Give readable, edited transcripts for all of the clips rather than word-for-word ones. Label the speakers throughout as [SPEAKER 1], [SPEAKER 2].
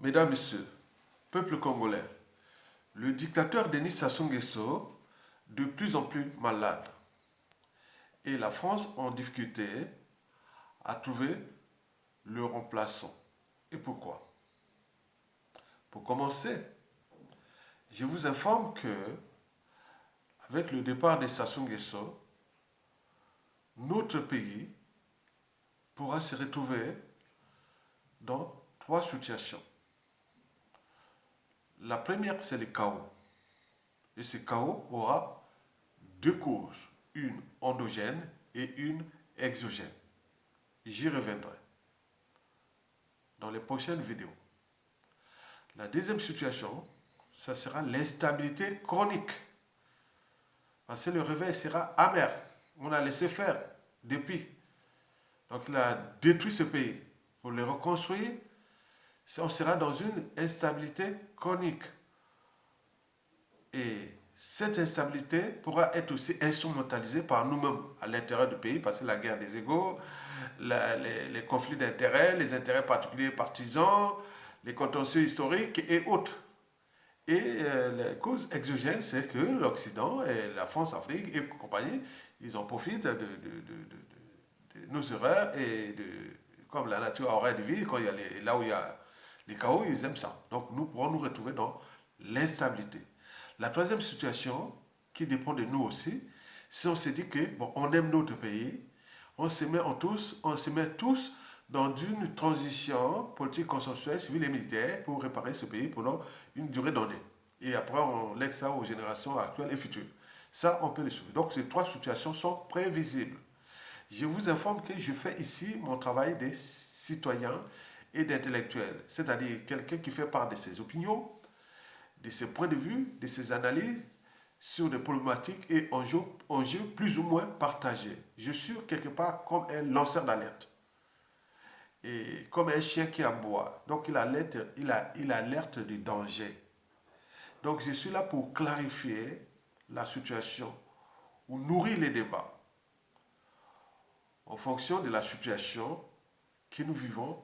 [SPEAKER 1] Mesdames, Messieurs, peuple congolais, le dictateur Denis Sassou Nguesso, de plus en plus malade, et la France en difficulté à trouver le remplaçant. Et pourquoi? Pour commencer, je vous informe que, avec le départ de Sassou Nguesso, notre pays pourra se retrouver dans trois situations. La première, c'est le chaos. Et ce chaos aura deux causes, une endogène et une exogène. J'y reviendrai dans les prochaines vidéos. La deuxième situation, ça sera l'instabilité chronique. Parce que le réveil sera amer. On a laissé faire depuis. Donc il a détruit ce pays. Pour le reconstruire, on sera dans une instabilité chronique. Et cette instabilité pourra être aussi instrumentalisée par nous-mêmes à l'intérieur du pays, parce que la guerre des égaux, les conflits d'intérêts, les intérêts particuliers partisans, les contentieux historiques et autres. Et les causes exogènes, c'est que l'Occident et la France, Afrique et compagnie, ils en profitent de nos erreurs et comme la nature aurait de vie, quand il y a là où il y a les chaos, ils aiment ça. Donc nous pourrons nous retrouver dans l'instabilité. La troisième situation, qui dépend de nous aussi, si on se dit que bon, on aime notre pays, on se met tous dans une transition politique consensuelle, civile et militaire pour réparer ce pays pendant une durée donnée. Et après, on lègue ça aux générations actuelles et futures. Ça, on peut le suivre. Donc, ces trois situations sont prévisibles. Je vous informe que je fais ici mon travail de citoyen et d'intellectuel, c'est-à-dire quelqu'un qui fait part de ses opinions, de ses points de vue, de ses analyses sur des problématiques et enjeux plus ou moins partagés. Je suis quelque part comme un lanceur d'alerte et comme un chien qui aboie. Donc il alerte du danger. Donc je suis là pour clarifier la situation ou nourrir les débats en fonction de la situation que nous vivons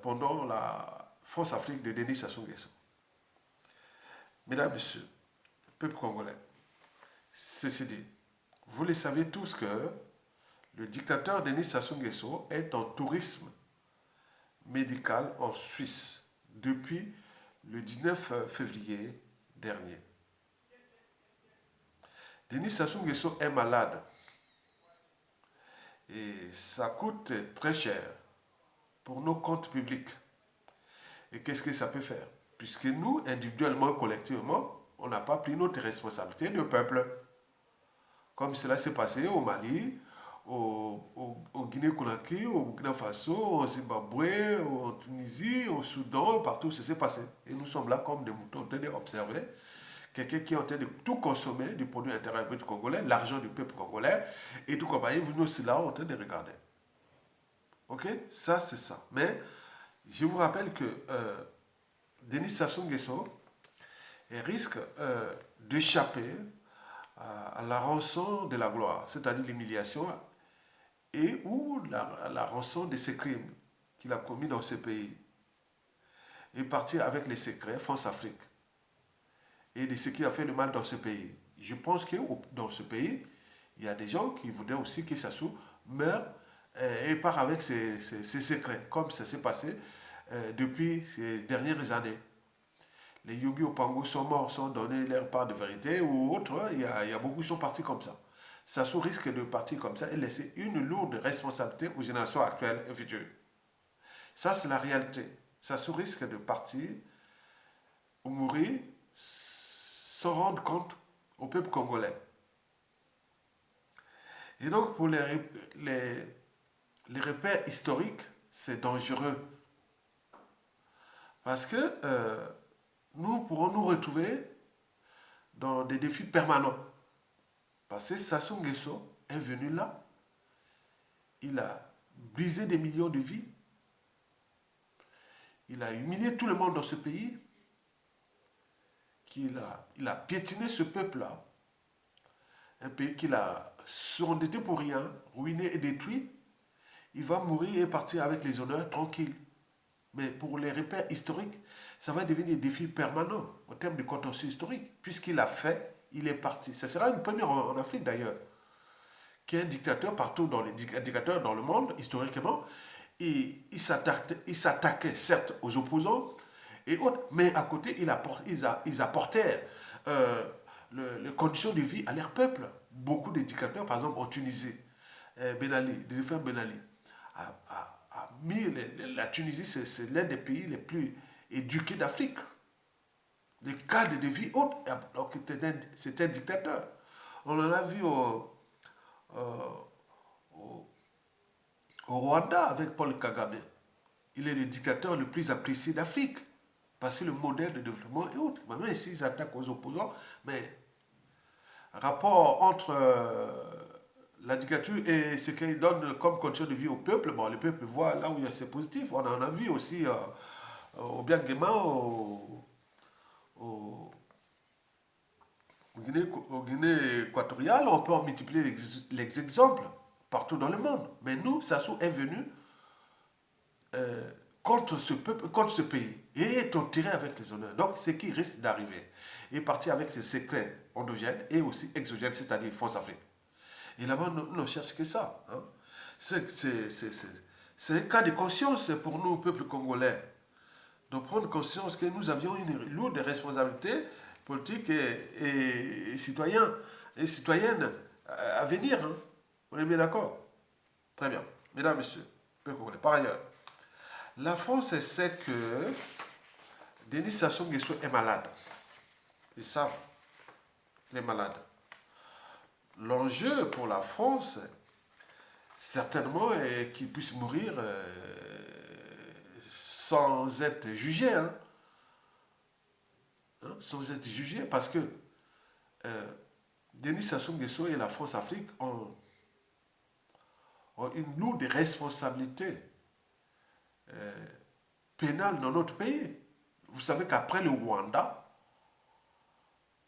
[SPEAKER 1] pendant la France-Afrique de Denis Sassou Nguesso. Mesdames, Messieurs, peuple congolais, ceci dit, vous le savez tous que le dictateur Denis Sassou Nguesso est en tourisme médical en Suisse depuis le 19 février dernier. Denis Sassou Nguesso est malade et ça coûte très cher pour nos comptes publics. Et qu'est-ce que ça peut faire? Puisque nous, individuellement et collectivement, on n'a pas pris notre responsabilité de peuple. Comme cela s'est passé au Mali, au Guinée-Conakry, au Burkina Faso, au Zimbabwe, en Tunisie, au Soudan, partout, ça s'est passé. Et nous sommes là comme des moutons en train d'observer quelqu'un qui est en train de tout consommer du produit intérieur brut congolais, l'argent du peuple congolais, et tout compagnie, vous nous aussi là en train de regarder. Ok? Ça, c'est ça. Mais je vous rappelle que Denis Sassou Nguesso risque d'échapper à la rançon de la gloire, c'est-à-dire l'humiliation et ou la rançon de ses crimes qu'il a commis dans ce pays. Et partir avec les secrets France-Afrique et de ce qui a fait le mal dans ce pays. Je pense que dans ce pays, il y a des gens qui voudraient aussi que Sassou meure et part avec ses secrets, comme ça s'est passé depuis ces dernières années. Les Yubi Opango sont morts sans donner leur part de vérité ou autre. Il y a beaucoup qui sont partis comme ça. Sassou risque de partir comme ça et laisser une lourde responsabilité aux générations actuelles et futures. Ça, c'est la réalité. Sassou risque de partir ou mourir sans rendre compte au peuple congolais. Et donc, pour les repères historiques, c'est dangereux. Parce que nous pourrons nous retrouver dans des défis permanents. Parce que Sassou Nguesso est venu là. Il a brisé des millions de vies. Il a humilié tout le monde dans ce pays. Il a piétiné ce peuple-là. Un pays qu'il a surendetté pour rien, ruiné et détruit. Il va mourir et partir avec les honneurs tranquilles. Mais pour les repères historiques, ça va devenir des défis permanents en termes de contentieux historique. Puisqu'il a fait, il est parti. Ce sera une première en Afrique d'ailleurs, qui est un dictateur partout dans les dictateurs dans le monde, historiquement. Et il s'attaquait certes aux opposants et autres, mais à côté, ils apportèrent euh, les conditions de vie à leur peuple. Beaucoup de dictateurs, par exemple en Tunisie, Ben Ali, le défunt Ben Ali, a mis la Tunisie, c'est l'un des pays les plus éduqués d'Afrique. Le cadre de vie haute, donc c'est un dictateur. On en a vu au, au Rwanda avec Paul Kagame. Il est le dictateur le plus apprécié d'Afrique. Parce que le modèle de développement est autre. Même s'ils attaquent aux opposants, mais rapport entre la dictature et ce qu'il donne comme condition de vie au peuple, bon, le peuple voit là où c'est positif. On en a vu aussi au Biangema, au, au Guinée équatoriale, on peut en multiplier les exemples partout dans le monde. Mais nous, Sassou est venu euh, contre ce peuple, contre ce pays, et est tiré avec les honneurs. Donc, ce qui risque d'arriver, est parti avec ses secrets endogènes et aussi exogènes, c'est-à-dire France Afrique. Et là-bas, nous ne cherchons que ça. Hein. C'est un cas de conscience pour nous, peuple congolais, de prendre conscience que nous avions une lourde responsabilité politique et citoyen et citoyenne à venir. Hein. On est bien d'accord? Très bien. Mesdames, Messieurs, peuple congolais. Par ailleurs, la France sait que Denis Sassou Nguesso est malade. Ils savent qu'il est malade. L'enjeu pour la France, certainement, est qu'il puisse mourir sans être jugé. Hein. Hein, sans être jugé, parce que Denis Sassou Nguesso et la France-Afrique ont une lourde responsabilité pénale dans notre pays. Vous savez qu'après le Rwanda,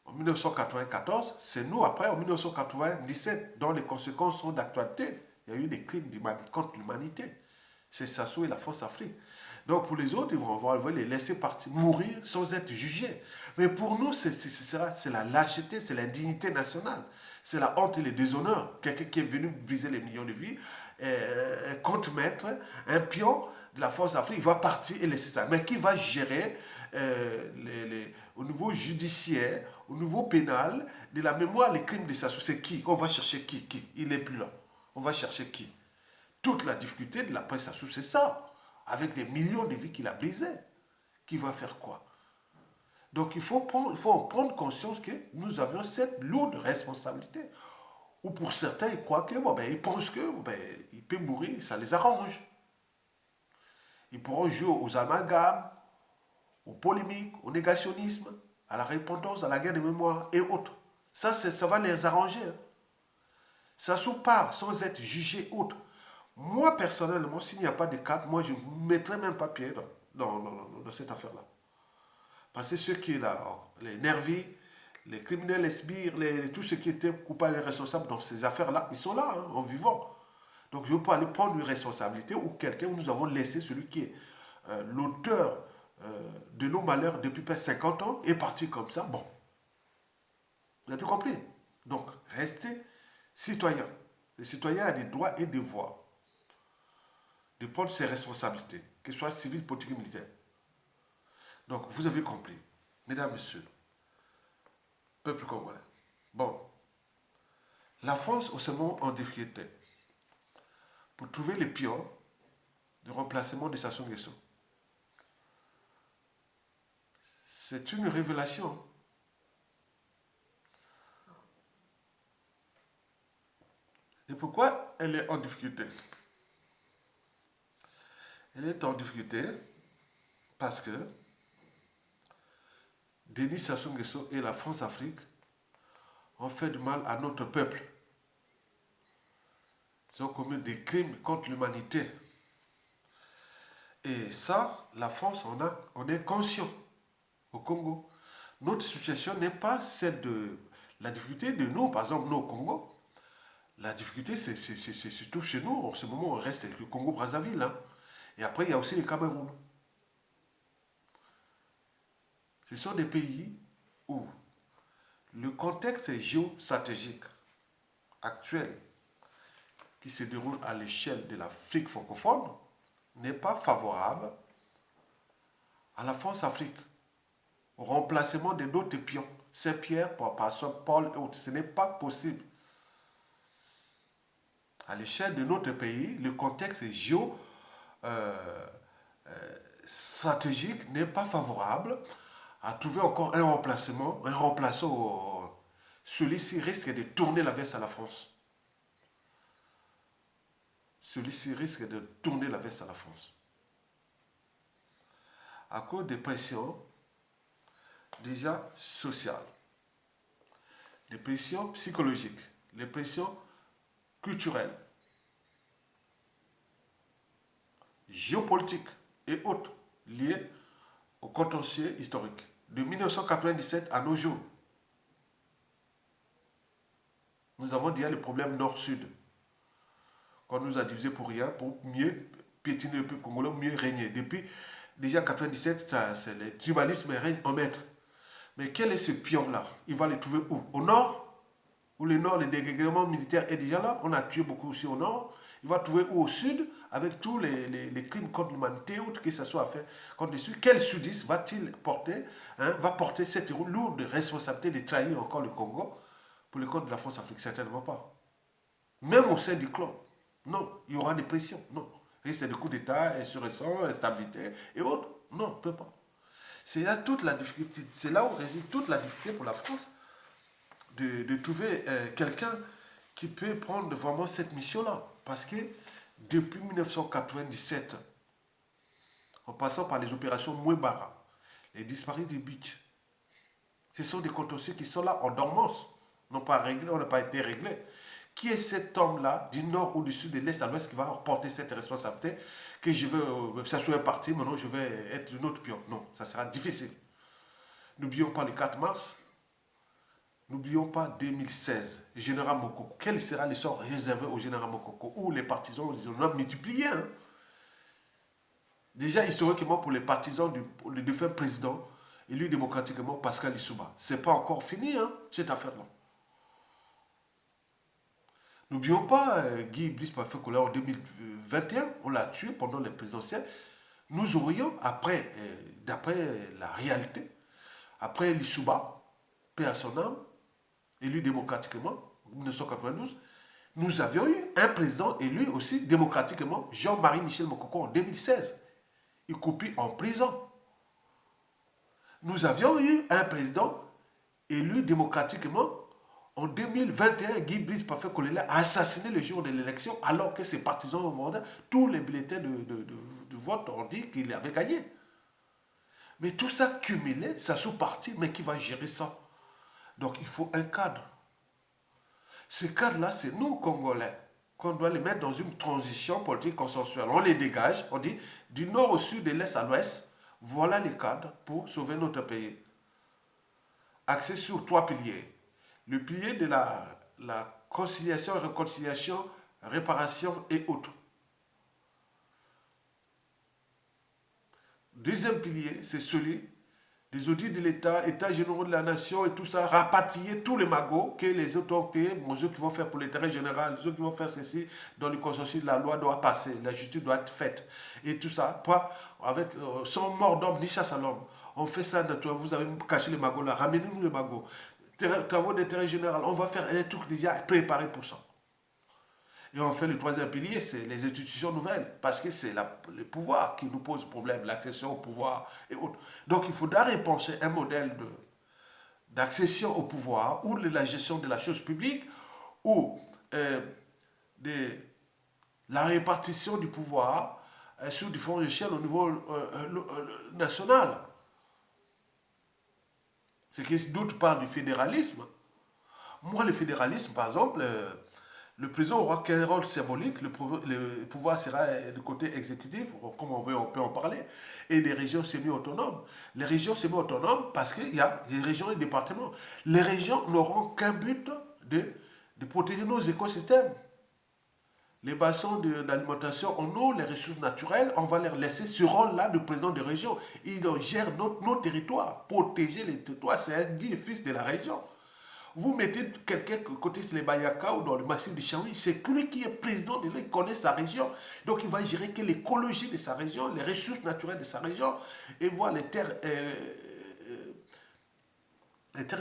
[SPEAKER 1] en 1994, c'est nous après, en 1997, dont les conséquences sont d'actualité. Il y a eu des crimes contre l'humanité. C'est Sassou et la France-Afrique. Donc pour les autres, ils vont les laisser partir, mourir sans être jugés. Mais pour nous, c'est la lâcheté, c'est l'indignité nationale. C'est la honte et le déshonneur. Quelqu'un qui est venu briser les millions de vies, un contre-maître, un pion de la France-Afrique, il va partir et laisser ça. Mais qui va gérer au niveau judiciaire, au niveau pénal, de la mémoire, les crimes de Sassou? C'est qui? On va chercher qui? Il n'est plus là. On va chercher qui? Toute la difficulté de la presse Sassou, c'est ça. Avec des millions de vies qu'il a brisées. Qui va faire quoi? Donc il faut en prendre conscience que nous avions cette lourde responsabilité. Ou pour certains, ils croient que, bon, ben, ils pensent que il peut mourir, ça les arrange. Ils pourront jouer aux amalgames, aux polémiques, au négationnisme, à la repentance, à la guerre de mémoire et autres. Ça va les arranger. Ça se part sans être jugé autre. Moi, personnellement, s'il n'y a pas de cadre, moi, je ne mettrai même pas pied dans cette affaire-là. Parce que ceux qui, là, les nervis, les criminels, les sbires, tous ceux qui étaient coupables et responsables dans ces affaires-là, ils sont là, hein, en vivant. Donc, je ne veux pas aller prendre une responsabilité ou quelqu'un où nous avons laissé celui qui est l'auteur de nos malheurs depuis près de 50 ans est parti comme ça. Bon, vous avez tout compris. Donc, restez citoyen. Le citoyen a des droits et des devoirs de prendre ses responsabilités, qu'elles soient civiles, politiques et militaires. Donc, vous avez compris, mesdames, messieurs, peuple congolais. Bon, la France, au ce moment, en difficulté pour trouver les pions de remplacement de Sassou Nguesso. C'est une révélation. Et pourquoi elle est en difficulté? Elle est en difficulté parce que Denis Sassou Nguesso et la France-Afrique ont fait du mal à notre peuple. Ils ont commis des crimes contre l'humanité. Et ça, la France, on est conscient au Congo. Notre situation n'est pas celle de la difficulté de nous, par exemple, nous au Congo. La difficulté, c'est surtout chez nous. En ce moment, on reste avec le Congo-Brazzaville. Hein. Et après, il y a aussi le Cameroun. Ce sont des pays où le contexte géostratégique actuel qui se déroule à l'échelle de l'Afrique francophone n'est pas favorable à la France-Afrique, au remplacement de d'autres pions, Saint-Pierre par Saint-Paul et autres. Ce n'est pas possible. À l'échelle de notre pays, le contexte géostratégique n'est pas favorable à trouver encore un remplaçant. Celui-ci risque de tourner la veste à la France. Celui-ci risque de tourner la veste à la France. À cause des pressions déjà sociales, des pressions psychologiques, les pressions culturelles, géopolitiques et autres liées au contentieux historique de 1997 à nos jours. Nous avons déjà le problème nord-sud, qu'on nous a divisé pour rien, pour mieux piétiner le peuple congolais, mieux régner. Depuis déjà 97, c'est le tribalisme règne en maître. Mais quel est ce pion-là? Il va le trouver où? Au nord? Où le nord, le dégagement militaire est déjà là. On a tué beaucoup aussi au nord. Il va trouver où? Au sud, avec tous les crimes contre l'humanité, autres que ce soit fait contre les Sud. Quel sudiste va-t-il porter, va porter cette lourde responsabilité de trahir encore le Congo pour le compte de la France-Afrique? Certainement pas. Même au sein du clan. Non, il y aura des pressions. Non. Risque de coups d'État, insurrection, instabilité et autres. Non, on ne peut pas. C'est là toute la difficulté. C'est là où réside toute la difficulté pour la France de trouver quelqu'un qui peut prendre vraiment cette mission-là. Parce que depuis 1997, en passant par les opérations Mouébara, les disparus du Beach, ce sont des contentieux qui sont là en dormance, n'ont pas réglé, on n'a pas été réglés. Qui est cet homme-là, du nord ou du sud, de l'est à l'ouest, qui va porter cette responsabilité, que je veux, ça soit un parti, maintenant je vais être un autre pion? Non, ça sera difficile. N'oublions pas le 4 mars, n'oublions pas 2016, Général Mokoko. Quel sera le sort réservé au Général Mokoko? Où les partisans, ils ont multiplié. Déjà, historiquement, pour les partisans du défunt président, élu démocratiquement, Pascal Lissouba. C'est pas encore fini, cette affaire-là. N'oublions pas Guy Brice Parfait-Collet en 2021, on l'a tué pendant les présidentielles. Nous aurions, d'après la réalité, après Lissouba, paix à son âme, élu démocratiquement en 1992, nous avions eu un président élu aussi démocratiquement, Jean-Marie Michel Mokoko en 2016. Il copie en prison. Nous avions eu un président élu démocratiquement en 2021, Guy Brice Parfait-Collet a assassiné le jour de l'élection alors que ses partisans ont vendu tous les bulletins de vote ont dit qu'il avait gagné. Mais tout ça cumulé, ça sous-parti, mais qui va gérer ça? Donc il faut un cadre. Ce cadre-là, c'est nous, Congolais, qu'on doit les mettre dans une transition politique consensuelle. On les dégage, on dit du nord au sud, de l'est à l'ouest, voilà les cadres pour sauver notre pays. Axé sur 3 piliers. Le pilier de la conciliation, réconciliation, réparation et autres. Deuxième pilier, c'est celui des audits de l'État, États généraux de la nation et tout ça, rapatrier tous les magots que les autres ont payés, ceux qui vont faire pour l'intérêt général, ceux qui vont faire ceci, dans le consensus, la loi doit passer, la justice doit être faite. Et tout ça, pas avec, sans mort d'homme ni chasse à l'homme. On fait ça naturellement, vous avez caché les magots là, ramenez-nous les magots. Travaux d'intérêt général, on va faire un truc déjà préparé pour ça. Et on fait le troisième pilier, c'est les institutions nouvelles, parce que c'est le pouvoir qui nous pose problème, l'accession au pouvoir et autres. Donc il faudra repenser un modèle d'accession au pouvoir, ou de la gestion de la chose publique, ou de la répartition du pouvoir sur différentes échelles au niveau national. C'est que d'autres parlent du fédéralisme. Moi, le fédéralisme, par exemple, le président aura qu'un rôle symbolique, le pouvoir sera du côté exécutif, comme on peut en parler, et des régions semi-autonomes. Les régions semi-autonomes, parce qu'il y a des régions et des départements. Les régions n'auront qu'un but de protéger nos écosystèmes. Les bassins d'alimentation en eau, les ressources naturelles, on va leur laisser ce rôle-là de président de région. Ils gèrent nos territoires. Protéger les territoires, c'est un dit fils de la région. Vous mettez quelqu'un côté sur les Bayaka ou dans le massif du Chaoui, c'est lui qui est président de là, il connaît sa région. Donc il va gérer que l'écologie de sa région, les ressources naturelles de sa région, et voir les terres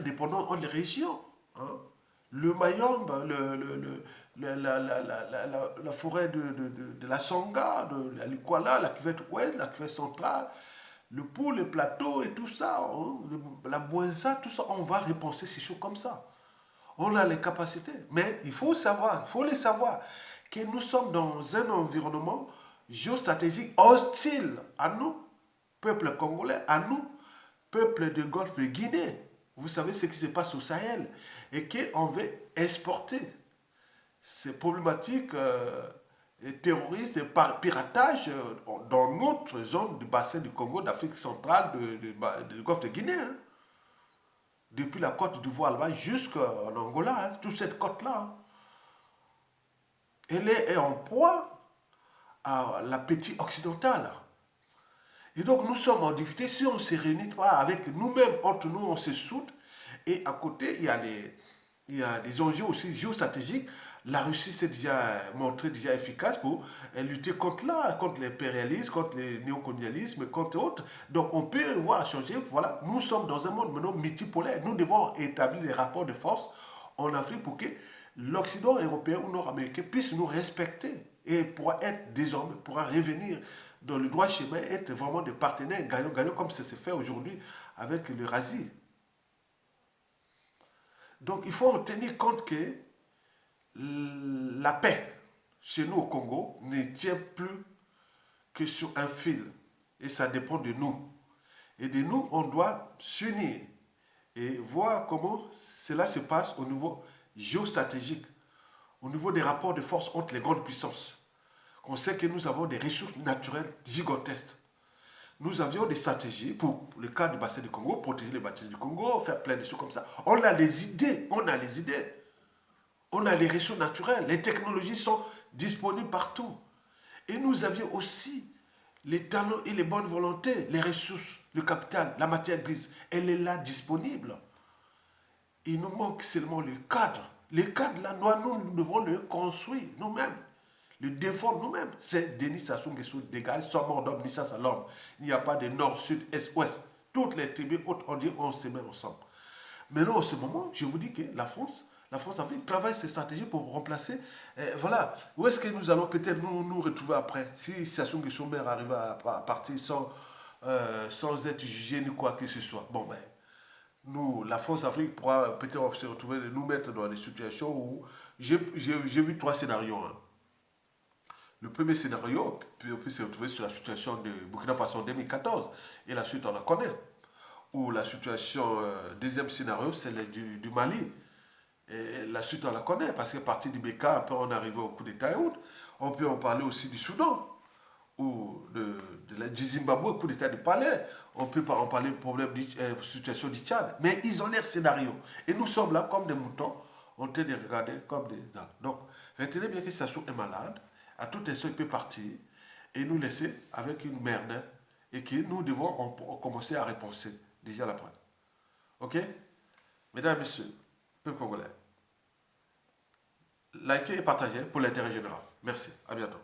[SPEAKER 1] dépendantes entre les régions. Hein. Le Mayombe, la forêt de la Songa, de la Lukwala, la cuvette ouest, la cuvette centrale, le Pau, le plateau et tout ça, hein, la Boinza, tout ça, on va repenser ces choses comme ça. On a les capacités, mais il faut savoir, il faut les savoir, que nous sommes dans un environnement géostratégique hostile à nous, peuple congolais, à nous, peuple du Golfe de Guinée. Vous savez ce qui se passe au Sahel et qu'on veut exporter ces problématiques terroristes et piratage dans notre zone du bassin du Congo, d'Afrique centrale, du Golfe de Guinée. Hein. Depuis la côte d'Ivoire là-bas jusqu'en Angola, hein, toute cette côte-là. Hein. Elle est en proie à l'appétit occidental. Et donc nous sommes en difficulté si on ne se réunit pas avec nous-mêmes, entre nous, on se soude. Et à côté, il y a des enjeux aussi géostratégiques. La Russie s'est déjà montrée déjà efficace pour lutter contre l'impérialisme, contre le néocolonialisme, contre autres. Donc on peut voir changer. Voilà, nous sommes dans un monde maintenant multipolaire. Nous devons établir des rapports de force en Afrique pour que l'Occident européen ou nord-américain puisse nous respecter et pourra revenir dans le droit chemin, être vraiment des partenaires gagnants-gagnants comme ça se fait aujourd'hui avec l'Eurasie. Donc il faut en tenir compte que la paix chez nous au Congo ne tient plus que sur un fil. Et ça dépend de nous. Et de nous, on doit s'unir et voir comment cela se passe au niveau géostratégique, au niveau des rapports de force entre les grandes puissances. On sait que nous avons des ressources naturelles gigantesques. Nous avions des stratégies pour le cas du bassin du Congo, protéger les bassins du Congo, faire plein de choses comme ça. On a les idées, on a les idées. On a les ressources naturelles, les technologies sont disponibles partout. Et nous avions aussi les talents et les bonnes volontés, les ressources, le capital, la matière grise. Elle est là disponible. Il nous manque seulement le cadre. Le cadre, là, nous devons le construire nous-mêmes. Le défendre nous-mêmes. C'est Denis Sassou Nguesso dégage, sans mort d'homme, ni ça à l'homme. Il n'y a pas de nord, sud, est, ouest. Toutes les tribus hautes, on se met ensemble. Maintenant, en ce moment, je vous dis que la France Afrique travaille ses stratégies pour remplacer. Voilà. Où est-ce que nous allons peut-être nous retrouver après? Si Sassou Nguesso Mère arrive à partir sans être jugé ni quoi que ce soit. Bon, ben, nous, la France Afrique pourra peut-être se retrouver, nous mettre dans des situations où j'ai vu trois scénarios. Hein. Le premier scénario, puis on peut se retrouver sur la situation de Burkina Faso en 2014. Et la suite, on la connaît. Ou la situation, deuxième scénario, c'est du Mali. Et la suite, on la connaît, parce qu'à partir du Béka, après, on est arrivé au coup d'État et autres. On peut en parler aussi du Soudan, ou du Zimbabwe, au coup d'État du Palais. On peut en parler du problème de la situation du Tchad. Mais ils ont l'air scénario. Et nous sommes là comme des moutons, en train de regarder comme des... Donc, retenez bien que Sassou est malade. À tout instant, il peut partir et nous laisser avec une merde et que nous devons commencer à repenser déjà l'après. Ok? Mesdames et messieurs, peuple congolais, likez et partagez pour l'intérêt général. Merci. À bientôt.